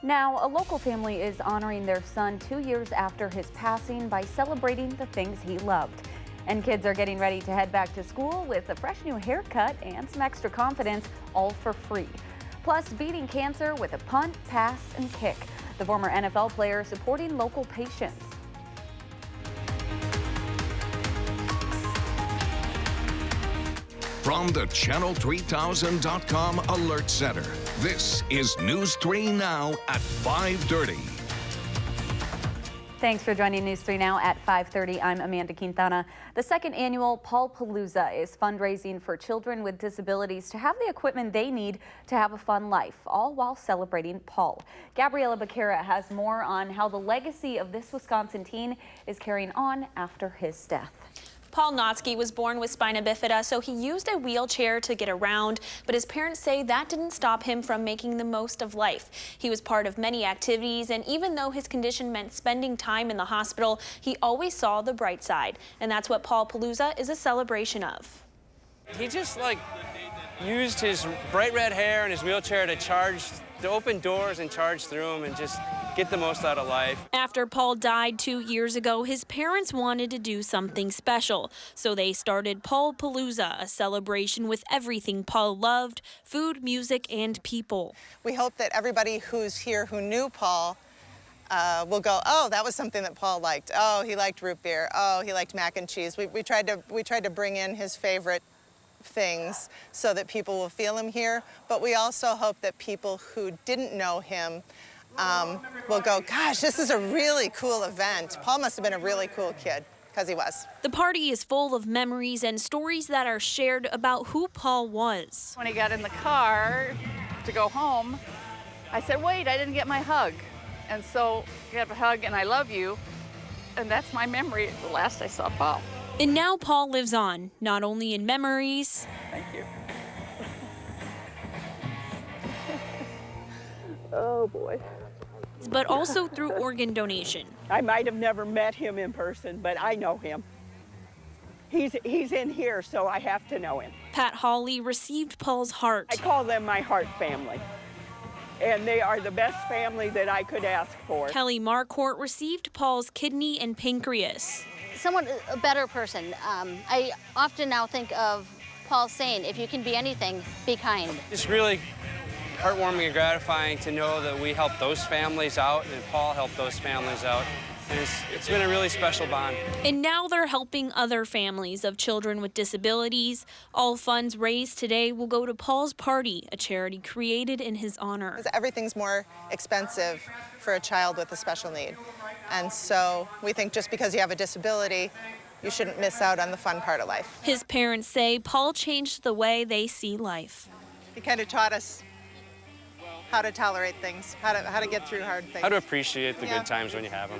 Now, a local family is honoring their son 2 years after his passing by celebrating the things he loved. And kids are getting ready to head back to school with a fresh new haircut and some extra confidence, all for free. Plus, beating cancer with a punt, pass, and kick. The former NFL player supporting local patients. From the Channel3000.com Alert Center, this is News 3 Now at 5:30. Thanks for joining News 3 Now at 5:30. I'm Amanda Quintana. The second annual Paul-Palooza is fundraising for children with disabilities to have the equipment they need to have a fun life, all while celebrating Paul. Gabriella Becerra has more on how the legacy of this Wisconsin teen is carrying on after his death. Paul Notsky was born with spina bifida, so he used a wheelchair to get around, but his parents say that didn't stop him from making the most of life. He was part of many activities, and even though his condition meant spending time in the hospital, he always saw the bright side, and that's what Paul-Palooza is a celebration of. He just used his bright red hair and his wheelchair to open doors and charge through them and just get the most out of life. After Paul died 2 years ago, his parents wanted to do something special. So they started Paul-Palooza, a celebration with everything Paul loved, food, music, and people. We hope that everybody who's here who knew Paul will go, oh, that was something that Paul liked. Oh, he liked root beer. Oh, he liked mac and cheese. We tried to bring in his favorite things so that people will feel him here. But we also hope that people who didn't know him will go, gosh, this is a really cool event. Paul must have been a really cool kid, because he was. The party is full of memories and stories that are shared about who Paul was. When he got in the car to go home, I said, wait, I didn't get my hug. And so you have a hug and I love you. And that's my memory, the last I saw Paul. And now Paul lives on, not only in memories. Thank you. Oh, boy. But also through organ donation. I might have never met him in person, but I know him. He's in here, so I have to know him. Pat Hawley received Paul's heart. I call them my heart family, and they are the best family that I could ask for. Kelly Marcourt received Paul's kidney and pancreas. Somewhat a better person. I often now think of Paul saying, if you can be anything, be kind. It's really heartwarming and gratifying to know that we helped those families out and Paul helped those families out. And it's been a really special bond. And now they're helping other families of children with disabilities. All funds raised today will go to Paul's Party, a charity created in his honor. Everything's more expensive for a child with a special need. And so we think just because you have a disability, you shouldn't miss out on the fun part of life. His parents say Paul changed the way they see life. He kind of taught us how to tolerate things, how to get through hard things. How to appreciate the good times when you have them.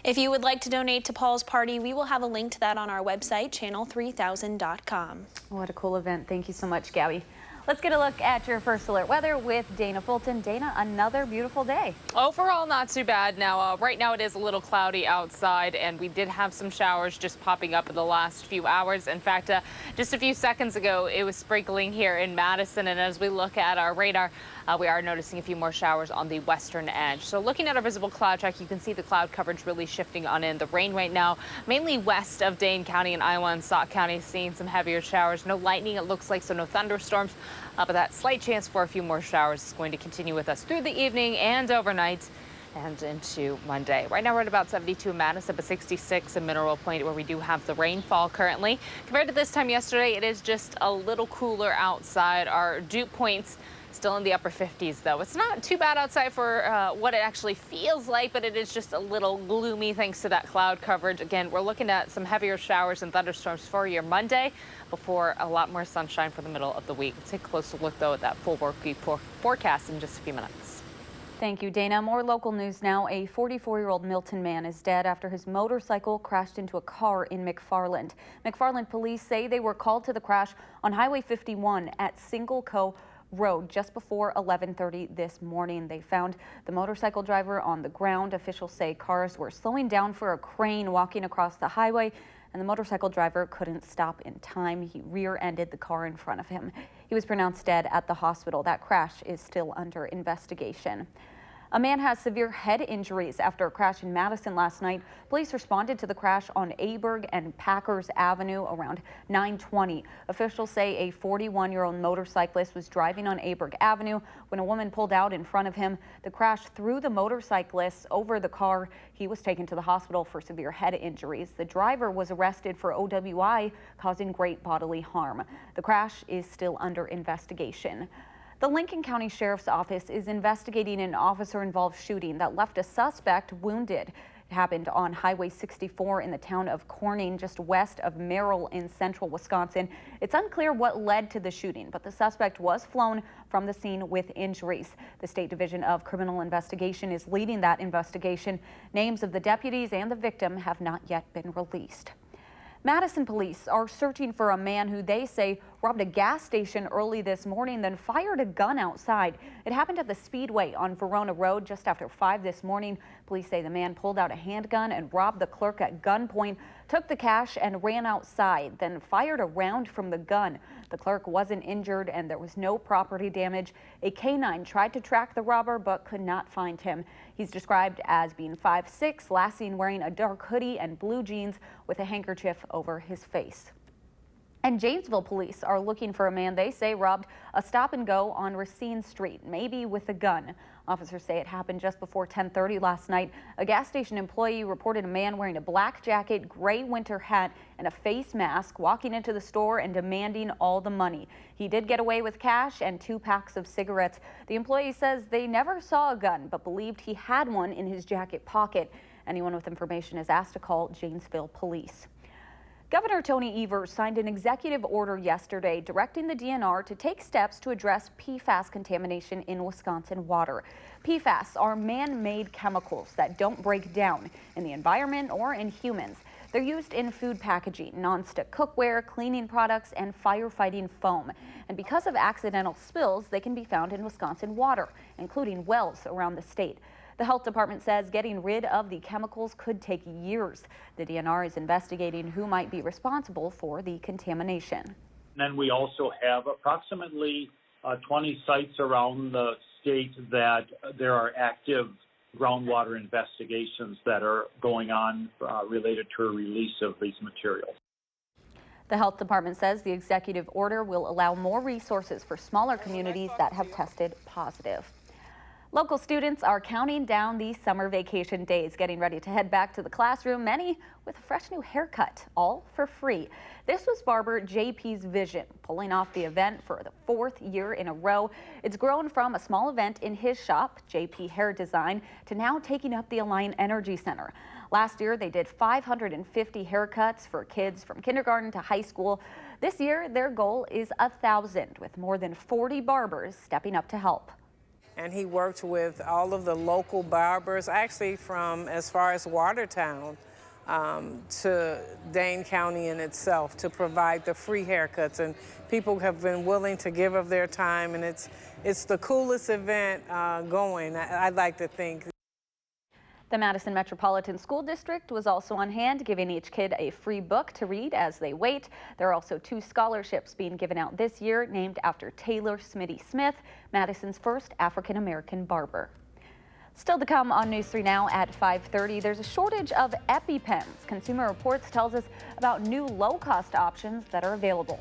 If you would like to donate to Paul's Party, we will have a link to that on our website, channel3000.com. What a cool event. Thank you so much, Gabby. Let's get a look at your first alert weather with Dana Fulton. Dana, another beautiful day. Overall, not too bad. Now, right now it is a little cloudy outside, and we did have some showers just popping up in the last few hours. In fact, just a few seconds ago, it was sprinkling here in Madison, and as we look at our radar, we are noticing a few more showers on the western edge. So looking at our visible cloud track, you can see the cloud coverage really shifting on in. The rain right now, mainly west of Dane County and Iowa and Sauk County, seeing some heavier showers. No lightning, it looks like, so no thunderstorms. But that slight chance for a few more showers is going to continue with us through the evening and overnight and into Monday. Right now we're at about 72 in Madison, but 66 in Mineral Point, where we do have the rainfall currently. Compared to this time yesterday, it is just a little cooler outside. Our dew points still in the upper 50s, though. It's not too bad outside for what it actually feels like, but it is just a little gloomy thanks to that cloud coverage. Again, we're looking at some heavier showers and thunderstorms for your Monday before a lot more sunshine for the middle of the week. We'll take a closer look, though, at that full work week forecast in just a few minutes. Thank you, Dana. More local news now. A 44-year-old Milton man is dead after his motorcycle crashed into a car in McFarland. McFarland police say they were called to the crash on Highway 51 at Single Co. Road just before 11:30 this morning. They found the motorcycle driver on the ground. Officials say cars were slowing down for a crane walking across the highway, and the motorcycle driver couldn't stop in time. He rear-ended the car in front of him. He was pronounced dead at the hospital. That crash is still under investigation. A man has severe head injuries after a crash in Madison last night. Police responded to the crash on Aberg and Packers Avenue around 9:20. Officials say a 41-year-old motorcyclist was driving on Aberg Avenue when a woman pulled out in front of him. The crash threw the motorcyclist over the car. He was taken to the hospital for severe head injuries. The driver was arrested for OWI, causing great bodily harm. The crash is still under investigation. The Lincoln County Sheriff's Office is investigating an officer-involved shooting that left a suspect wounded. It happened on Highway 64 in the town of Corning, just west of Merrill in central Wisconsin. It's unclear what led to the shooting, but the suspect was flown from the scene with injuries. The State Division of Criminal Investigation is leading that investigation. Names of the deputies and the victim have not yet been released. Madison police are searching for a man who they say robbed a gas station early this morning, then fired a gun outside. It happened at the Speedway on Verona Road just after 5 this morning. Police say the man pulled out a handgun and robbed the clerk at gunpoint, took the cash and ran outside, then fired a round from the gun. The clerk wasn't injured and there was no property damage. A canine tried to track the robber but could not find him. He's described as being 5'6", last seen wearing a dark hoodie and blue jeans with a handkerchief over his face. And Janesville police are looking for a man they say robbed a stop and go on Racine Street, maybe with a gun. Officers say it happened just before 10:30 last night. A gas station employee reported a man wearing a black jacket, gray winter hat, and a face mask walking into the store and demanding all the money. He did get away with cash and 2 packs of cigarettes. The employee says they never saw a gun, but believed he had one in his jacket pocket. Anyone with information is asked to call Janesville police. Governor Tony Evers signed an executive order yesterday directing the DNR to take steps to address PFAS contamination in Wisconsin water. PFAS are man-made chemicals that don't break down in the environment or in humans. They're used in food packaging, nonstick cookware, cleaning products, and firefighting foam. And because of accidental spills, they can be found in Wisconsin water, including wells around the state. The health department says getting rid of the chemicals could take years. The DNR is investigating who might be responsible for the contamination. And then we also have approximately 20 sites around the state that there are active groundwater investigations that are going on related to a release of these materials. The health department says the executive order will allow more resources for smaller communities that have tested positive. Local students are counting down these summer vacation days, getting ready to head back to the classroom, many with a fresh new haircut, all for free. This was barber JP's vision, pulling off the event for the 4th year in a row. It's grown from a small event in his shop, JP Hair Design, to now taking up the Alliant Energy Center. Last year, they did 550 haircuts for kids from kindergarten to high school. This year, their goal is 1,000, with more than 40 barbers stepping up to help. And he worked with all of the local barbers, actually from as far as Watertown to Dane County in itself, to provide the free haircuts. And people have been willing to give of their time, and it's the coolest event going, I'd like to think. The Madison Metropolitan School District was also on hand, giving each kid a free book to read as they wait. There are also 2 scholarships being given out this year, named after Taylor Smitty Smith, Madison's first African-American barber. Still to come on News 3 Now at 5:30, there's a shortage of EpiPens. Consumer Reports tells us about new low-cost options that are available.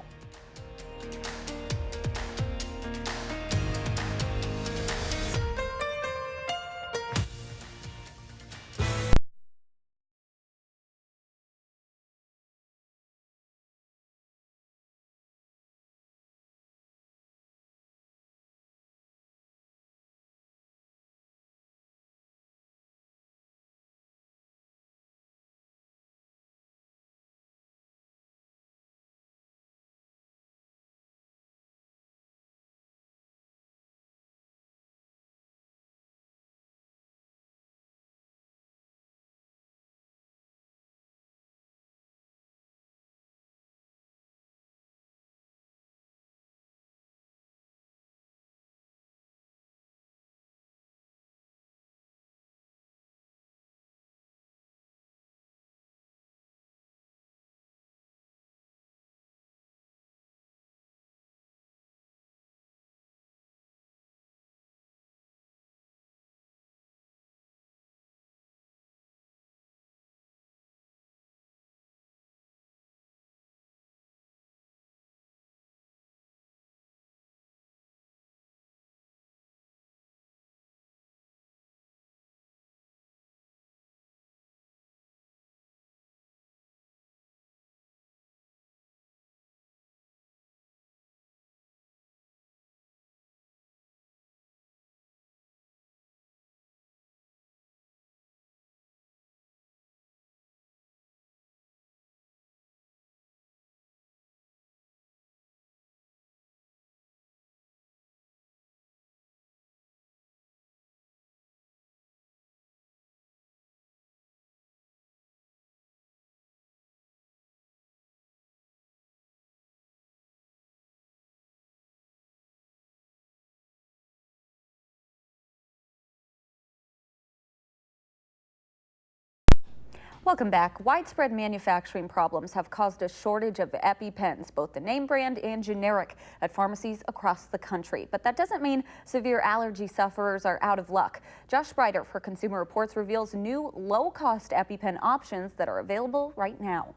Welcome back. Widespread manufacturing problems have caused a shortage of EpiPens, both the name brand and generic, at pharmacies across the country. But that doesn't mean severe allergy sufferers are out of luck. Josh Sprider for Consumer Reports reveals new low-cost EpiPen options that are available right now.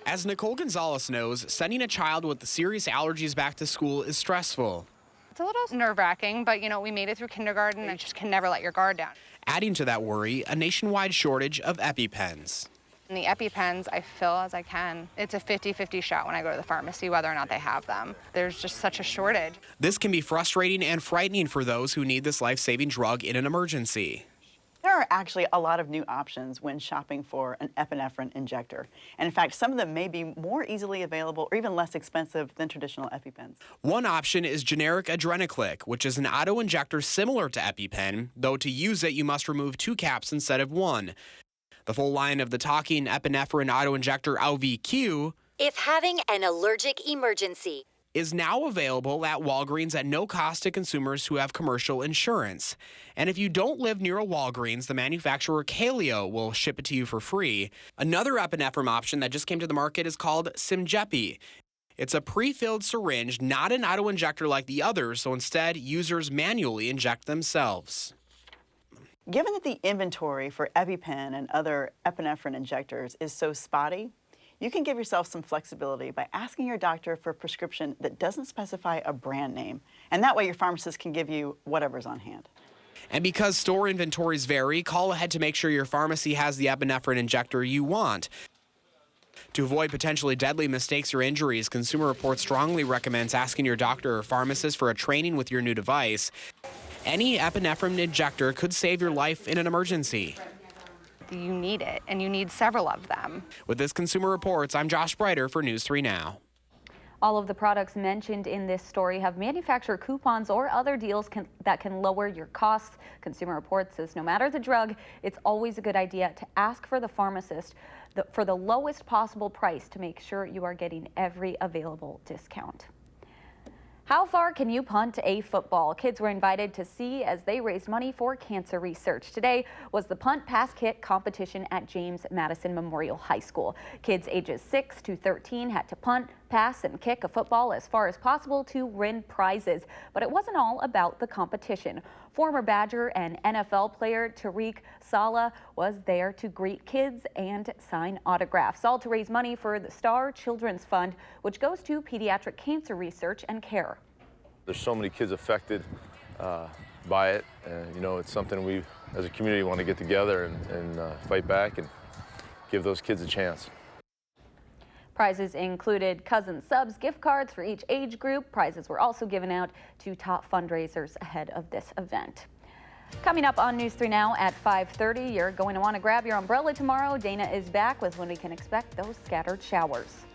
As Nicole Gonzalez knows, sending a child with serious allergies back to school is stressful. It's a little nerve-wracking, but we made it through kindergarten and you just can never let your guard down. Adding to that worry, a nationwide shortage of EpiPens. And the EpiPens, I fill as I can. It's a 50-50 shot when I go to the pharmacy, whether or not they have them. There's just such a shortage. This can be frustrating and frightening for those who need this life-saving drug in an emergency. There are actually a lot of new options when shopping for an epinephrine injector. And in fact, some of them may be more easily available or even less expensive than traditional EpiPens. One option is generic Adrenaclick, which is an auto-injector similar to EpiPen, though to use it you must remove 2 caps instead of 1. The full line of the talking epinephrine auto-injector LVQ, if having an allergic emergency, is now available at Walgreens at no cost to consumers who have commercial insurance. And if you don't live near a Walgreens, the manufacturer Kaleo will ship it to you for free. Another epinephrine option that just came to the market is called Simjepi. It's a pre-filled syringe, not an auto-injector like the others, so instead users manually inject themselves. Given that the inventory for EpiPen and other epinephrine injectors is so spotty, you can give yourself some flexibility by asking your doctor for a prescription that doesn't specify a brand name. And that way your pharmacist can give you whatever's on hand. And because store inventories vary, call ahead to make sure your pharmacy has the epinephrine injector you want. To avoid potentially deadly mistakes or injuries, Consumer Reports strongly recommends asking your doctor or pharmacist for a training with your new device. Any epinephrine injector could save your life in an emergency. You need it, and you need several of them. With this Consumer Reports, I'm Josh Sprider for News 3 Now. All of the products mentioned in this story have manufacturer coupons or other deals that can lower your costs. Consumer Reports says no matter the drug, it's always a good idea to ask for the pharmacist for the lowest possible price to make sure you are getting every available discount. How far can you punt a football? Kids were invited to see as they raised money for cancer research. Today was the punt pass kick competition at James Madison Memorial High School. Kids ages 6 to 13 had to punt, pass, and kick a football as far as possible to win prizes. But it wasn't all about the competition. Former Badger and NFL player Tariq Saleh was there to greet kids and sign autographs, all to raise money for the Star Children's Fund, which goes to pediatric cancer research and care. There's so many kids affected by it, and it's something we as a community want to get together and fight back and give those kids a chance. Prizes included Cousin Subs gift cards for each age group. Prizes were also given out to top fundraisers ahead of this event. Coming up on News 3 Now at 5:30, you're going to want to grab your umbrella tomorrow. Dana is back with when we can expect those scattered showers.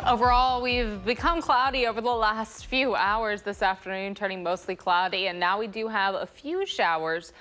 Overall, we've become cloudy over the last few hours this afternoon, turning mostly cloudy, and now we do have a few showers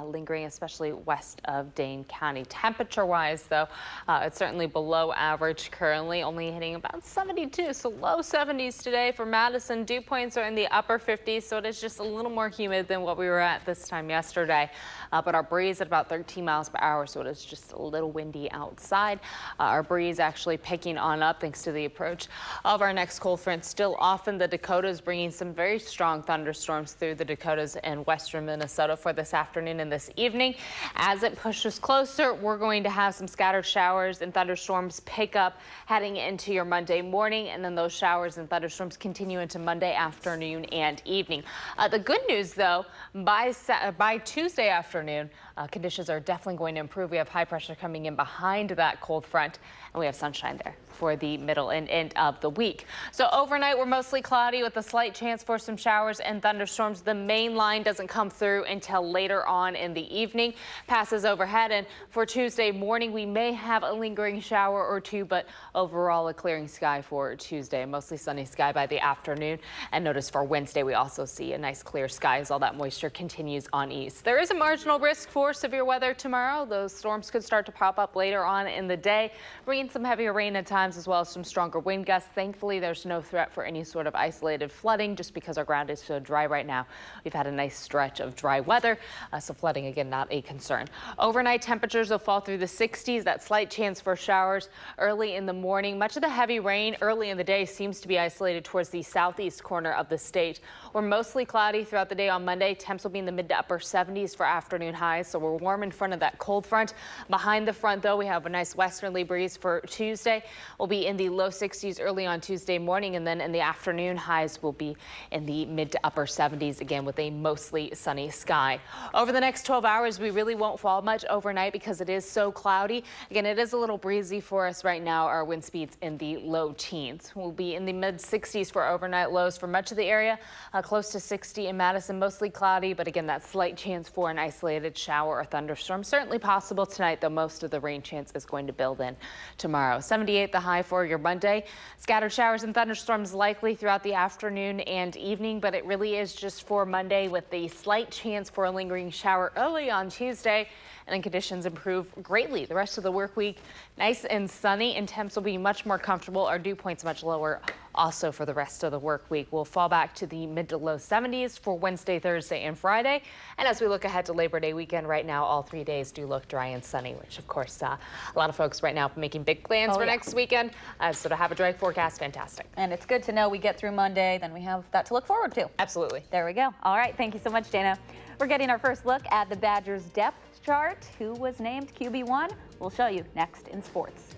lingering, especially west of Dane County. Temperature-wise, though, it's certainly below average currently, only hitting about 72, so low 70s today for Madison. Dew points are in the upper 50s, so it is just a little more humid than what we were at this time yesterday. But our breeze at about 13 miles per hour, so it is just a little windy outside. Our breeze actually picking on up thanks to the approach of our next cold front. Still off in the Dakotas, bringing some very strong thunderstorms through the Dakotas and western Minnesota for this afternoon and this evening. As it pushes closer, we're going to have some scattered showers and thunderstorms pick up heading into your Monday morning, and then those showers and thunderstorms continue into Monday afternoon and evening. The good news, though, by Tuesday afternoon, conditions are definitely going to improve. We have high pressure coming in behind that cold front, and we have sunshine there for the middle and end of the week. So overnight, we're mostly cloudy with a slight chance for some showers and thunderstorms. The main line doesn't come through until later on in the evening, passes overhead. And for Tuesday morning, we may have a lingering shower or two, but overall a clearing sky for Tuesday, mostly sunny sky by the afternoon. And notice for Wednesday, we also see a nice clear sky as all that moisture continues on east. There is a marginal risk for severe weather tomorrow. Those storms could start to pop up later on in the day, bringing some heavier rain at times, as well as some stronger wind gusts. Thankfully, there's no threat for any sort of isolated flooding just because our ground is so dry right now. We've had a nice stretch of dry weather, so flooding, again, not a concern. Overnight temperatures will fall through the 60s. That slight chance for showers early in the morning. Much of the heavy rain early in the day seems to be isolated towards the southeast corner of the state. We're mostly cloudy throughout the day on Monday. Temps will be in the mid to upper 70s for afternoon highs, so we're warm in front of that cold front. Behind the front, though, we have a nice westerly breeze for Tuesday. We'll be in the low 60s early on Tuesday morning, and then in the afternoon, highs will be in the mid to upper 70s, again with a mostly sunny sky. Over the next 12 hours, we really won't fall much overnight because it is so cloudy. Again, it is a little breezy for us right now. Our wind speeds in the low teens. We'll be in the mid 60s for overnight lows for much of the area, close to 60 in Madison, mostly cloudy, but again, that slight chance for an isolated shower or thunderstorm certainly possible tonight, though most of the rain chance is going to build in tomorrow. 78 the high for your Monday. Scattered showers and thunderstorms likely throughout the afternoon and evening, but it really is just for Monday with the slight chance for a lingering shower early on Tuesday. And then conditions improve greatly the rest of the work week. Nice and sunny, and temps will be much more comfortable. Our dew points much lower also for the rest of the work week. We'll fall back to the mid to low 70s for Wednesday, Thursday, and Friday. And as we look ahead to Labor Day weekend, right now, all 3 days do look dry and sunny, which of course, a lot of folks right now making big plans for next weekend. So to have a dry forecast, fantastic. And it's good to know we get through Monday, then we have that to look forward to. Absolutely. There we go. All right. Thank you so much, Dana. We're getting our first look at the Badgers depth chart. Who was named QB1? We'll show you next in sports.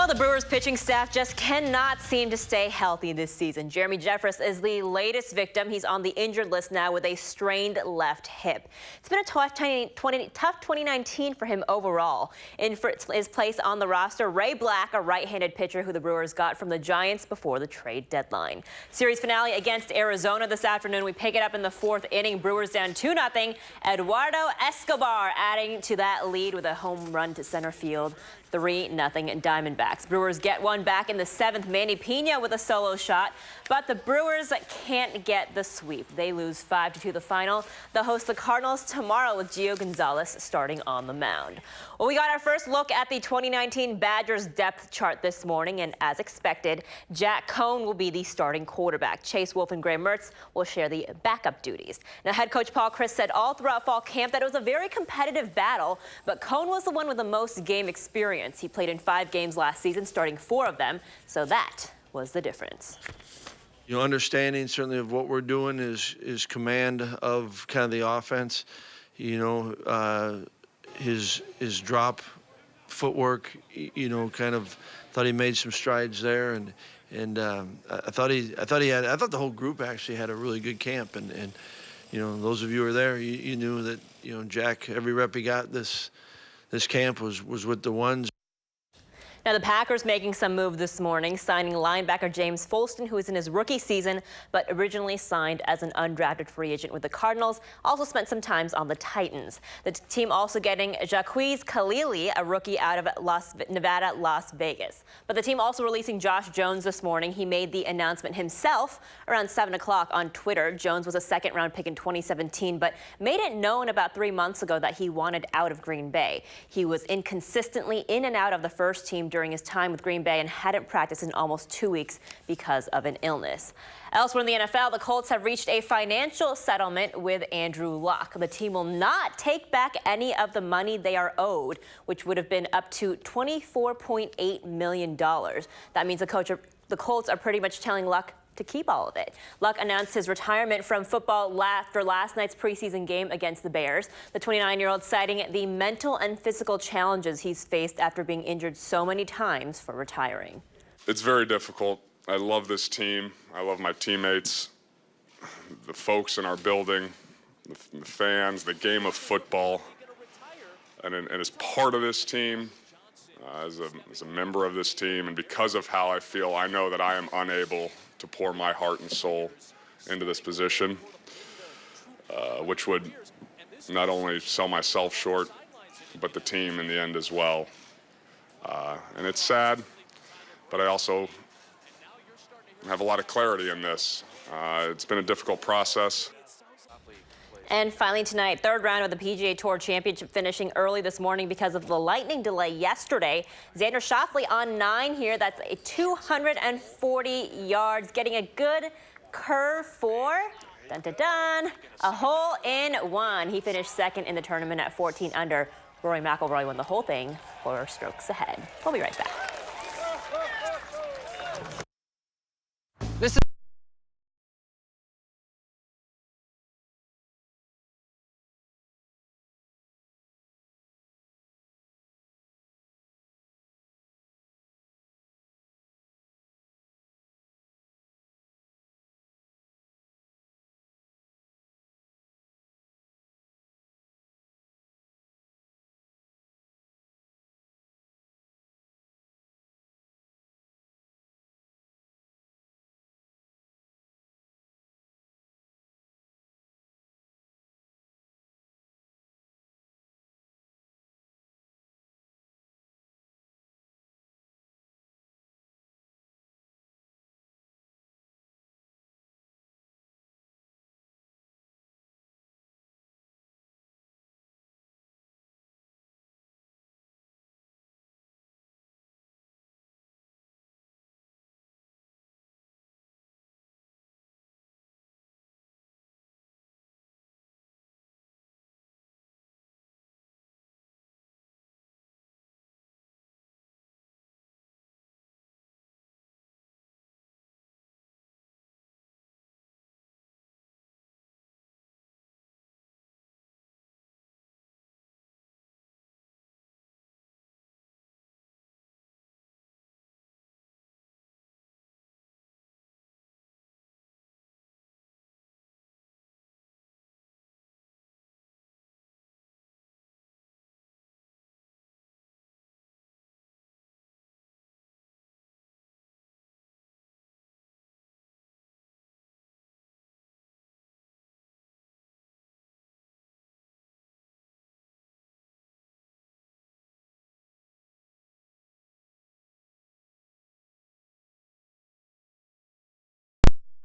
Well, the Brewers pitching staff just cannot seem to stay healthy this season. Jeremy Jeffress is the latest victim. He's on the injured list now with a strained left hip. It's been a tough 2019 for him overall. In for his place on the roster, Ray Black, a right-handed pitcher who the Brewers got from the Giants before the trade deadline. Series finale against Arizona this afternoon. We pick it up in the fourth inning. Brewers down 2-0. Eduardo Escobar adding to that lead with a home run to center field. 3-0 Diamondbacks. Brewers get one back in the seventh. Manny Pena with a solo shot, but the Brewers can't get the sweep. They lose 5-2 the final. They'll host the Cardinals tomorrow with Gio Gonzalez starting on the mound. Well, we got our first look at the 2019 Badgers depth chart this morning, and as expected, Jack Cohn will be the starting quarterback. Chase Wolf and Graham Mertz will share the backup duties. Now, head coach Paul Chryst said all throughout fall camp that it was a very competitive battle, but Cohn was the one with the most game experience. He played in 5 games last season, starting 4 of them, so that was the difference. You know, understanding certainly of what we're doing is command of kind of the offense. You know, his drop footwork, you know, kind of thought he made some strides there, and I thought the whole group actually had a really good camp, and you know, those of you who were there, you knew that, you know, Jack, every rep he got this camp was with the ones. Now, the Packers making some move this morning, signing linebacker James Folston, who is in his rookie season, but originally signed as an undrafted free agent with the Cardinals. Also spent some time on the Titans. The team also getting Jacquizz Khalili, a rookie out of Nevada, Las Vegas. But the team also releasing Josh Jones this morning. He made the announcement himself around 7 o'clock on Twitter. Jones was a second-round pick in 2017, but made it known about 3 months ago that he wanted out of Green Bay. He was inconsistently in and out of the first team during his time with Green Bay and hadn't practiced in almost 2 weeks because of an illness. Elsewhere in the NFL, the Colts have reached a financial settlement with Andrew Luck. The team will not take back any of the money they are owed, which would have been up to $24.8 million. That means the Colts are pretty much telling Luck to keep all of it. Luck announced his retirement from football after last night's preseason game against the Bears. The 29-year-old citing the mental and physical challenges he's faced after being injured so many times for retiring. It's very difficult. I love this team. I love my teammates, the folks in our building, the fans, the game of football. And as part of this team, as a member of this team, and because of how I feel, I know that I am unable to pour my heart and soul into this position, which would not only sell myself short, but the team in the end as well. And it's sad, but I also have a lot of clarity in this. It's been a difficult process. And finally tonight, 3rd round of the PGA Tour Championship finishing early this morning because of the lightning delay yesterday. Xander Schauffele on 9 here. That's a 240 yards, getting a good curve for, a hole in 1. He finished 2nd in the tournament at 14 under. Rory McIlroy won the whole thing 4 strokes ahead. We'll be right back. This is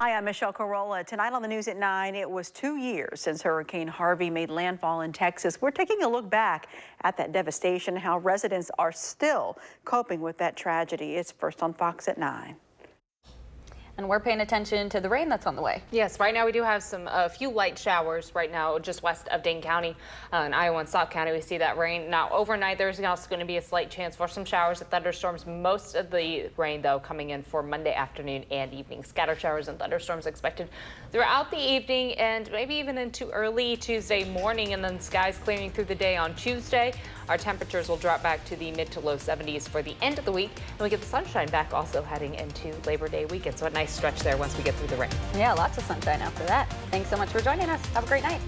Hi, I'm Michelle Carolla. Tonight on the news at 9, it was 2 years since Hurricane Harvey made landfall in Texas. We're taking a look back at that devastation, how residents are still coping with that tragedy. It's first on Fox at 9. And we're paying attention to the rain that's on the way. Yes, right now we do have a few light showers right now just west of Dane County. In Iowa and Sauk County, we see that rain. Now overnight, there's also going to be a slight chance for some showers and thunderstorms. Most of the rain, though, coming in for Monday afternoon and evening. Scattered showers and thunderstorms expected throughout the evening and maybe even into early Tuesday morning, and then skies clearing through the day on Tuesday. Our temperatures will drop back to the mid to low 70s for the end of the week, and we get the sunshine back also heading into Labor Day weekend. So a nice stretch there once we get through the rain. Yeah, lots of sunshine after that. Thanks so much for joining us. Have a great night.